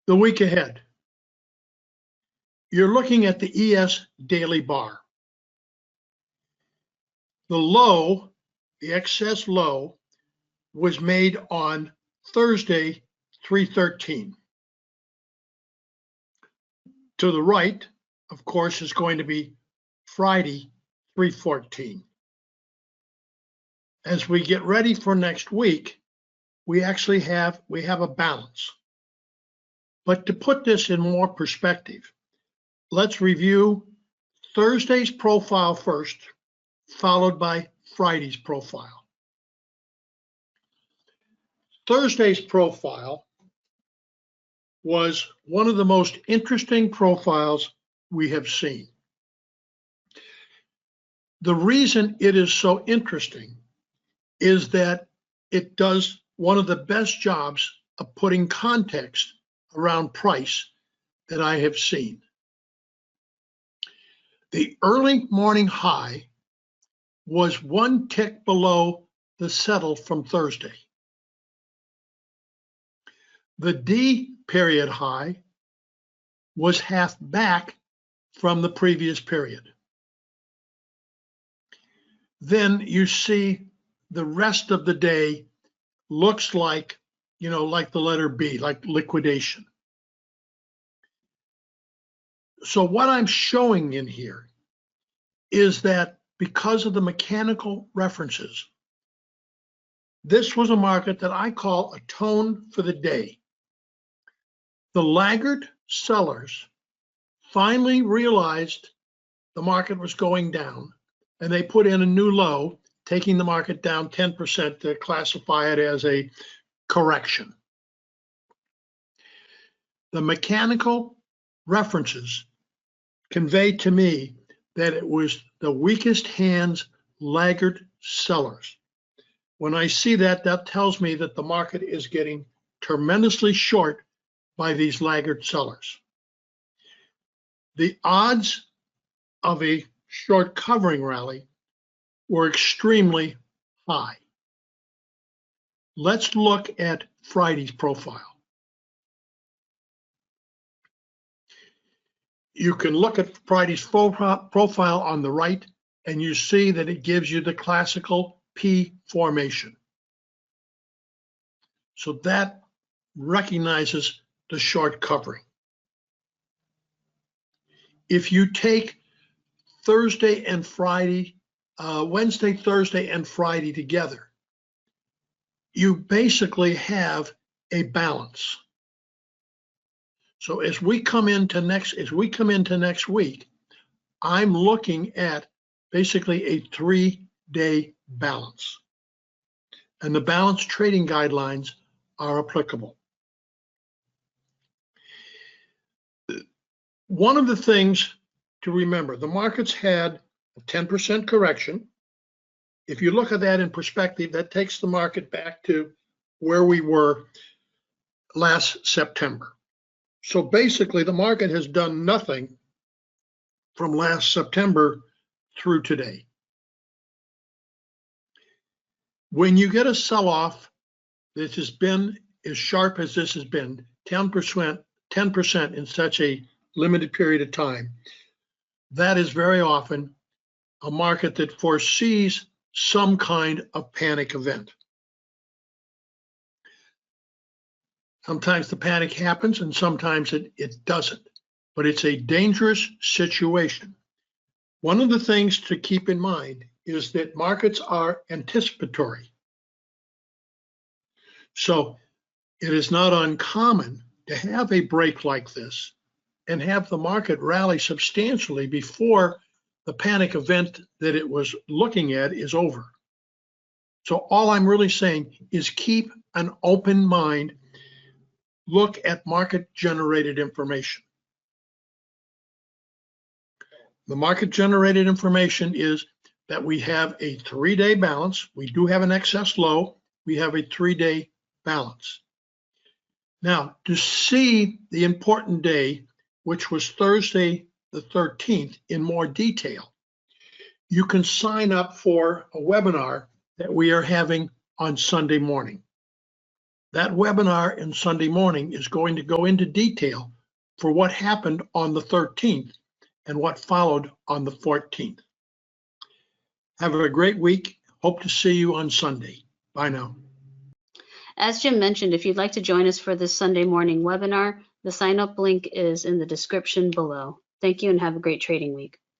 The week ahead, you're looking at the ES daily bar. The low, the excess low, was made on Thursday, 3/13. To the right, of course, is going to be Friday, 3/14. As we get ready for next week, we actually have a balance. But to put this in more perspective, let's review Thursday's profile first, followed by Friday's profile. Thursday's profile was one of the most interesting profiles we have seen. The reason it is so interesting is that it does one of the best jobs of putting context around price that I have seen. The early morning high was one tick below the settle from Thursday. The D period high was half back from the previous period. Then you see the rest of the day looks like, like the letter B, like liquidation. So what I'm showing in here is that because of the mechanical references, this was a market that I call a tone for the day. The laggard sellers finally realized the market was going down, and they put in a new low, taking the market down 10% to classify it as a correction. The mechanical references convey to me that it was the weakest hands laggard sellers. When I see that, that tells me that the market is getting tremendously short by these laggard sellers. The odds of a short covering rally were extremely high. Let's look at Friday's profile. You can look at Friday's profile on the right, and you see that it gives you the classical P formation. So that recognizes the short covering. If you take Thursday and Friday, Wednesday, Thursday, and Friday together, you basically have a balance. So as we come into next week, I'm looking at basically a 3-day balance. And the balance trading guidelines are applicable. One of the things to remember, the markets had a 10% correction. If you look at that in perspective, that takes the market back to where we were last September. So basically, the market has done nothing from last September through today. When you get a sell-off that has been as sharp as this has been, 10% in such a limited period of time, that is very often a market that foresees some kind of panic event. Sometimes the panic happens and sometimes it doesn't, but it's a dangerous situation. One of the things to keep in mind is that markets are anticipatory. So it is not uncommon to have a break like this and have the market rally substantially before the panic event that it was looking at is over. So all I'm really saying is keep an open mind. Look at market-generated information. The market-generated information is that we have a 3-day balance. We do have an excess low. We have a 3-day balance. Now, to see the important day, which was Thursday the 13th, in more detail, you can sign up for a webinar that we are having on Sunday morning. That webinar in Sunday morning is going to go into detail for what happened on the 13th and what followed on the 14th. Have a great week. Hope to see you on Sunday. Bye now. As Jim mentioned, if you'd like to join us for this Sunday morning webinar, the sign-up link is in the description below. Thank you and have a great trading week.